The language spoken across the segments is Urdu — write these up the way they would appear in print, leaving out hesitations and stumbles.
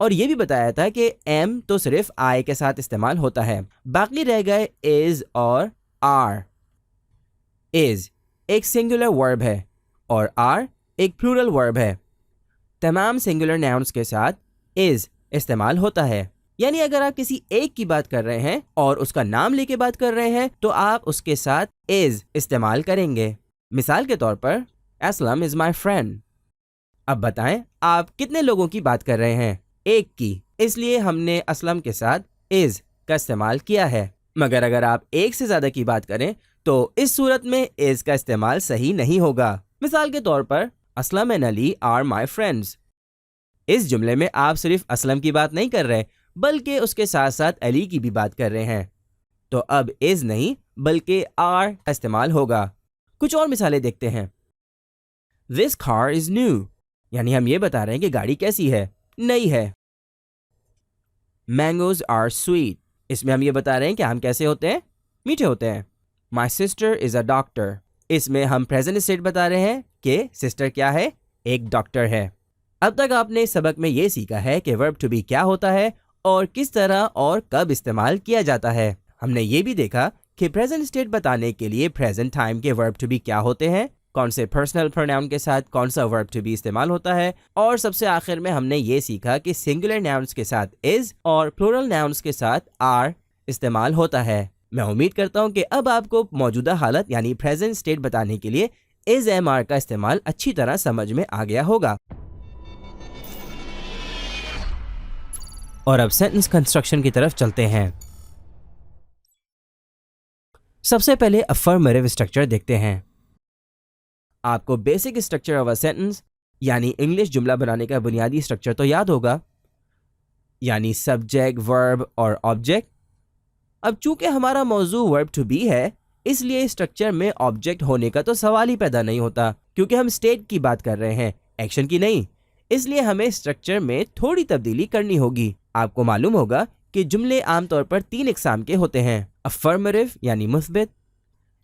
اور یہ بھی بتایا تھا کہ am تو صرف I کے ساتھ استعمال ہوتا ہے، باقی رہ گئے is اور are۔ is ایک سنگولر ورب ہے اور are ایک پلورل ورب ہے۔ تمام سنگولر ناؤنس کے ساتھ is استعمال ہوتا ہے، یعنی اگر آپ کسی ایک کی بات کر رہے ہیں اور اس کا نام لے کے بات کر رہے ہیں تو آپ اس کے ساتھ is استعمال کریں گے۔ مثال کے طور پر اسلم is my friend۔ اب بتائیں آپ کتنے لوگوں کی بات کر رہے ہیں؟ ایک کی، اس لیے ہم نے اسلم کے ساتھ is کا استعمال کیا ہے۔ مگر اگر آپ ایک سے زیادہ کی بات کریں تو اس صورت میں is کا استعمال صحیح نہیں ہوگا۔ مثال کے طور پر Aslam and Ali are my friends۔ اس جملے میں آپ صرف اسلم کی بات نہیں کر رہے بلکہ اس کے ساتھ ساتھ علی کی بھی بات کر رہے ہیں، تو اب is نہیں بلکہ are کا استعمال ہوگا۔ کچھ اور مثالیں دیکھتے ہیں۔ This car is new، یعنی ہم یہ بتا رہے ہیں کہ گاڑی کیسی ہے؟ نئی ہے۔ Mangoes are sweet، اس میں ہم یہ بتا رہے ہیں کہ آم کیسے ہوتے ہیں؟ میٹھے ہوتے ہیں۔ My sister is a doctor، اس میں ہم present state بتا رہے ہیں کہ سسٹر کیا ہے؟ ایک ڈاکٹر ہے۔ اب تک آپ نے سبق میں یہ سیکھا ہے کہ verb to be کیا ہوتا ہے اور کس طرح اور کب استعمال کیا جاتا ہے۔ ہم نے یہ بھی دیکھا کہ present state بتانے کے لیے present time کے verb to be کیا ہوتے ہیں، کون سے personal pronoun کے ساتھ کون سا verb to be استعمال ہوتا ہے، اور سب سے آخر میں ہم نے یہ سیکھا کہ singular nouns کے ساتھ is اور plural nouns کے ساتھ are استعمال ہوتا ہے۔ میں امید کرتا ہوں کہ اب آپ کو موجودہ حالت یعنی present state بتانے کے لیے is am are کا استعمال اچھی طرح سمجھ میں آ گیا ہوگا۔ اور اب sentence construction کی طرف چلتے ہیں۔ سب سے پہلے affirmative structure دیکھتے ہیں۔ آپ کو basic structure of a sentence یعنی انگلش جملہ بنانے کا بنیادی اسٹرکچر تو یاد ہوگا، یعنی سبجیکٹ، ورب اور آبجیکٹ۔ اب چونکہ ہمارا موضوع ورب ٹو بی ہے اس لیے اسٹرکچر میں آبجیکٹ ہونے کا تو سوال ہی پیدا نہیں ہوتا، کیونکہ ہم اسٹیٹ کی بات کر رہے ہیں، ایکشن کی نہیں۔ اس لیے ہمیں اسٹرکچر میں تھوڑی تبدیلی کرنی ہوگی۔ آپ کو معلوم ہوگا کہ جملے عام طور پر 3 اقسام کے ہوتے ہیں: افرمیٹو یعنی مثبت،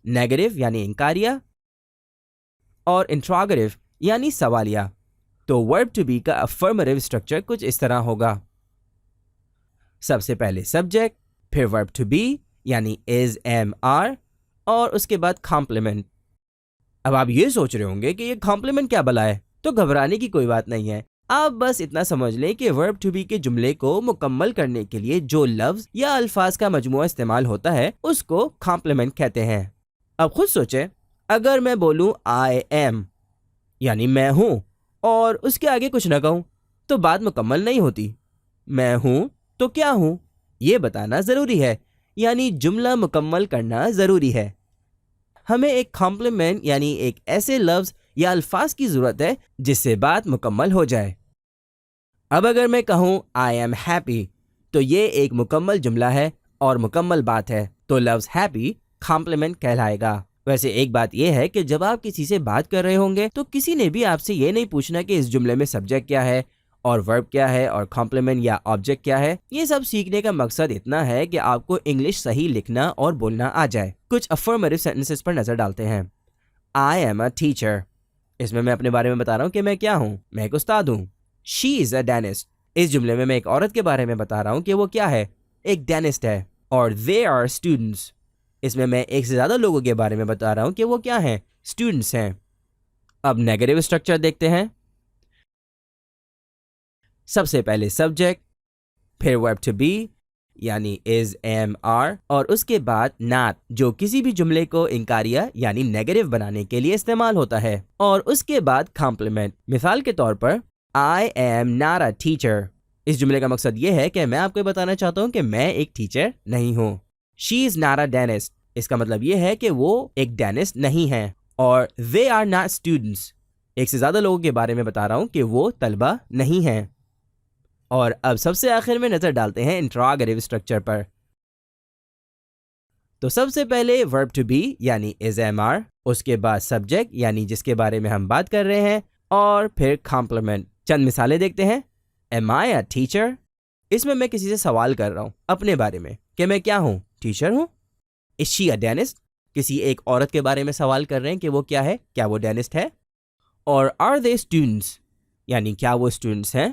نیگیٹو یعنی انکاریہ، اور انٹراگیٹو یعنی سوالیہ۔ تو ورب ٹو بی کا افرمیٹو اسٹرکچر کچھ اس طرح ہوگا۔ سب سے پہلے سبجیکٹ، پھر ورب ٹو بی یعنی is am are، اور اس کے بعد کمپلیمنٹ۔ اب آپ یہ سوچ رہے ہوں گے کہ یہ کمپلیمنٹ کیا بلا ہے؟ تو گھبرانے کی کوئی بات نہیں ہے، آپ بس اتنا سمجھ لیں کہ ورب ٹو بی کے جملے کو مکمل کرنے کے لیے جو لفظ یا الفاظ کا مجموعہ استعمال ہوتا ہے اس کو کمپلیمنٹ کہتے ہیں۔ اب خود سوچیں، اگر میں بولوں I am یعنی میں ہوں اور اس کے آگے کچھ نہ کہوں تو بات مکمل نہیں ہوتی۔ میں ہوں تو کیا ہوں یہ بتانا ضروری ہے، یعنی جملہ مکمل کرنا ضروری ہے۔ ہمیں ایک کمپلیمنٹ یعنی ایک ایسے لفظ یا الفاظ کی ضرورت ہے جس سے بات مکمل ہو جائے۔ اب اگر میں کہوں I am happy تو یہ ایک مکمل جملہ ہے اور مکمل بات ہے، تو لفظ happy کمپلیمنٹ کہلائے گا۔ ویسے ایک بات یہ ہے کہ جب آپ کسی سے بات کر رہے ہوں گے تو کسی نے بھی آپ سے یہ نہیں پوچھنا کہ اس جملے میں سبجیکٹ کیا ہے اور ورب کیا ہے اور کمپلیمنٹ یا آبجیکٹ کیا ہے۔ یہ سب سیکھنے کا مقصد اتنا ہے کہ آپ کو انگلش صحیح لکھنا اور بولنا آ جائے۔ کچھ افرمیٹو سینٹنسز پر نظر ڈالتے ہیں۔ I am a teacher، اس میں اپنے بارے میں بتا رہا ہوں کہ میں کیا ہوں، میں ایک استاد ہوں۔ She is a dentist، اس جملے میں ایک عورت کے بارے میں بتا رہا ہوں کہ وہ کیا ہے، ایک ڈینسٹ ہے۔ اور they are students، اس میں ایک سے زیادہ لوگوں کے بارے میں بتا رہا ہوں کہ وہ کیا ہیں، اسٹوڈنٹس ہیں۔ اب نیگیٹو اسٹرکچر دیکھتے ہیں۔ سب سے پہلے سبجیکٹ، پھر ورب ٹو بی یعنی is am are، اور اس کے بعد not جو کسی بھی جملے کو انکاریہ یعنی نیگیٹو بنانے کے لیے استعمال ہوتا ہے، اور اس کے بعد کمپلیمنٹ۔ مثال کے طور پر I am not a teacher، اس جملے کا مقصد یہ ہے کہ میں آپ کو بتانا چاہتا ہوں کہ میں ایک ٹیچر نہیں ہوں۔ She is not a dentist، اس کا مطلب یہ ہے کہ وہ ایک ڈینسٹ نہیں ہیں۔ اور they are not students، ایک سے زیادہ لوگوں کے بارے میں بتا رہا ہوں کہ وہ طلبہ نہیں ہیں۔ اور اب سب سے آخر میں نظر ڈالتے ہیں انٹراگیٹو اسٹرکچر پر۔ تو سب سے پہلے ورب ٹو بی یعنی is am are، اس کے بعد سبجیکٹ یعنی جس کے بارے میں ہم بات کر رہے ہیں، اور پھر کمپلیمنٹ۔ چند مثالیں دیکھتے ہیں۔ Am I a teacher، اس میں کسی سے سوال کر رہا ہوں اپنے بارے میں کہ میں کیا ہوں، ٹیچر ہوں۔ Is she a dentist، کسی ایک عورت کے بارے میں سوال کر رہے ہیں کہ وہ کیا ہے، کیا وہ ڈینسٹ ہے۔ اور are they students، یعنی کیا وہ اسٹوڈنٹس ہیں۔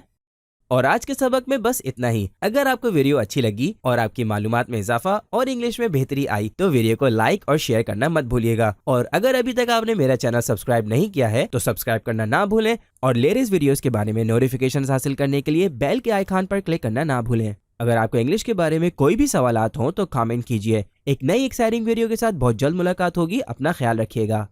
اور آج کے سبق میں بس اتنا ہی. اگر آپ کو ویڈیو اچھی لگی اور آپ کی معلومات میں اضافہ اور انگلش میں بہتری آئی تو ویڈیو کو لائک اور شیئر کرنا مت بھولیے گا. اور اگر ابھی تک آپ نے میرا چینل سبسکرائب نہیں کیا ہے تو سبسکرائب کرنا نہ بھولیں اور لیٹسٹ ویڈیوز کے بارے میں نوٹیفیکیشنز حاصل کرنے کے لیے بیل کے آئیکن پر کلک کرنا نہ بھولیں. اگر آپ کو انگلش کے بارے میں کوئی بھی سوالات ہوں تو کامنٹ کیجیے. ایک نئی ایکسائٹنگ ویڈیو کے ساتھ بہت جلد ملاقات ہوگی. اپنا خیال رکھیے گا.